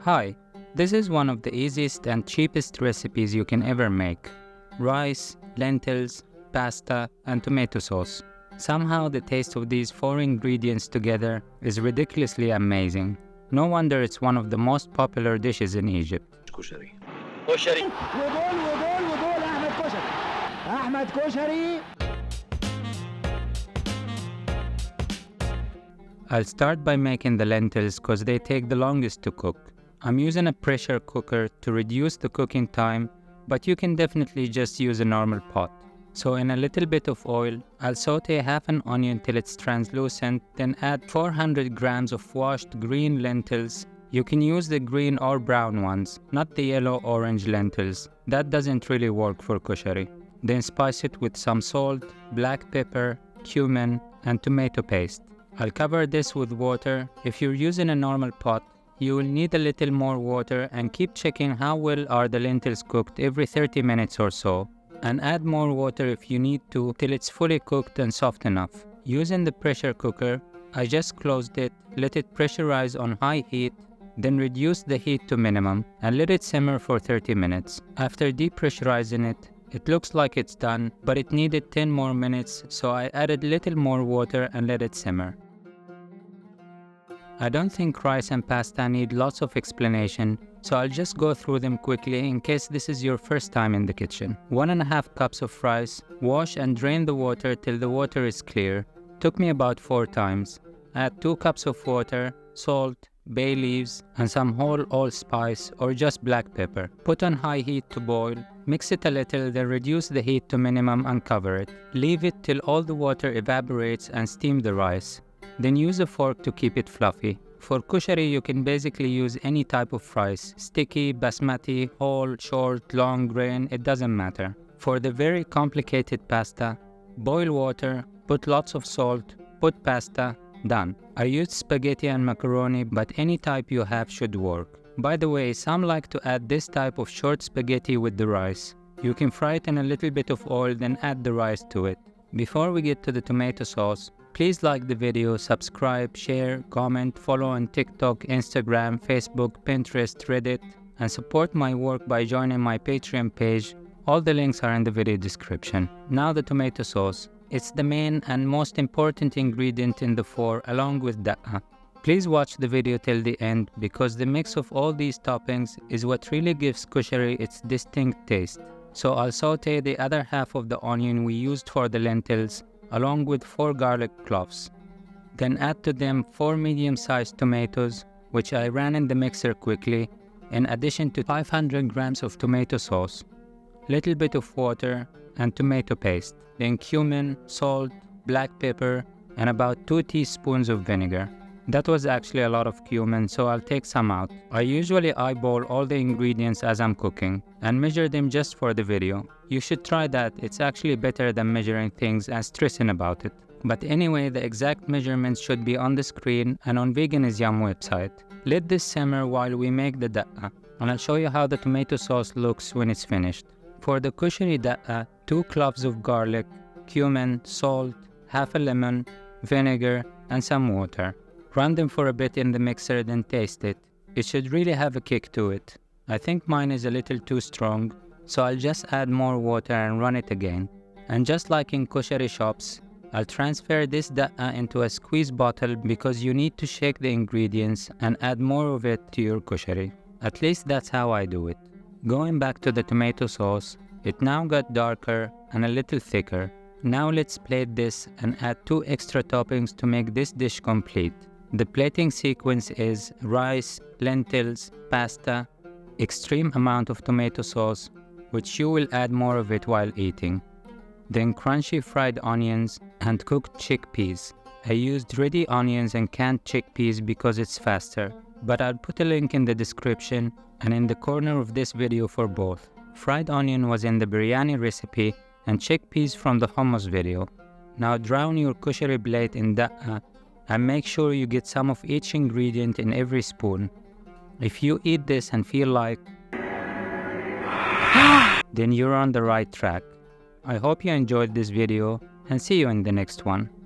Hi, this is one of the easiest and cheapest recipes you can ever make. Rice, lentils, pasta, and tomato sauce. Somehow the taste of these four ingredients together is ridiculously amazing. No wonder it's one of the most popular dishes in Egypt. كشري كشري ودول أحمد كشري. I'll start by making the lentils cause they take the longest to cook. I'm using a pressure cooker to reduce the cooking time, but you can definitely just use a normal pot. So in a little bit of oil, I'll saute half an onion till it's translucent, then add 400 grams of washed green lentils. You can use the green or brown ones, not the yellow-orange lentils. That doesn't really work for koshari. Then spice it with some salt, black pepper, cumin, and tomato paste. I'll cover this with water. If you're using a normal pot, you will need a little more water and keep checking how well are the lentils cooked every 30 minutes or so. And add more water if you need to till it's fully cooked and soft enough. Using the pressure cooker, I just closed it, let it pressurize on high heat, then reduce the heat to minimum and let it simmer for 30 minutes. After depressurizing it, it looks like it's done, but it needed 10 more minutes, so I added little more water and let it simmer. I don't think rice and pasta need lots of explanation, so I'll just go through them quickly in case this is your first time in the kitchen. 1.5 cups of rice. Wash and drain the water till the water is clear. Took me about 4 times. Add 2 cups of water, salt, bay leaves, and some whole allspice or just black pepper. Put on high heat to boil. Mix it a little, then reduce the heat to minimum and cover it. Leave it till all the water evaporates and steam the rice. Then use a fork to keep it fluffy. For koshari, you can basically use any type of rice. Sticky, basmati, whole, short, long grain, it doesn't matter. For the very complicated pasta, boil water, put lots of salt, put pasta, done. I used spaghetti and macaroni, but any type you have should work. By the way, some like to add this type of short spaghetti with the rice. You can fry it in a little bit of oil, then add the rice to it. Before we get to the tomato sauce, please like the video, subscribe, share, comment, follow on TikTok, Instagram, Facebook, Pinterest, Reddit, and support my work by joining my Patreon page. All the links are in the video description. Now the tomato sauce. It's the main and most important ingredient in the 4 along with da'a. Please watch the video till the end because the mix of all these toppings is what really gives koshari its distinct taste. So I'll saute the other half of the onion we used for the lentils along with 4 garlic cloves. Then add to them 4 medium-sized tomatoes, which I ran in the mixer quickly, in addition to 500 grams of tomato sauce, little bit of water, and tomato paste, then cumin, salt, black pepper, and about 2 teaspoons of vinegar. That was actually a lot of cumin, so I'll take some out. I usually eyeball all the ingredients as I'm cooking and measure them just for the video. You should try that, it's actually better than measuring things and stressing about it. But anyway, the exact measurements should be on the screen and on Veganism website. Let this simmer while we make the da'a, and I'll show you how the tomato sauce looks when it's finished. For the koshari da'a, 2 cloves of garlic, cumin, salt, half a lemon, vinegar, and some water. Run them for a bit in the mixer, then taste it. It should really have a kick to it. I think mine is a little too strong, so I'll just add more water and run it again. And just like in koshari shops, I'll transfer this da'a into a squeeze bottle because you need to shake the ingredients and add more of it to your koshari. At least that's how I do it. Going back to the tomato sauce, it now got darker and a little thicker. Now let's plate this and add 2 extra toppings to make this dish complete. The plating sequence is rice, lentils, pasta, extreme amount of tomato sauce, which you will add more of it while eating. Then crunchy fried onions and cooked chickpeas. I used ready onions and canned chickpeas because it's faster, but I'll put a link in the description and in the corner of this video for both. Fried onion was in the biryani recipe and chickpeas from the hummus video. Now drown your koshari blade in da'a and make sure you get some of each ingredient in every spoon. If you eat this and feel like then you're on the right track. I hope you enjoyed this video and see you in the next one.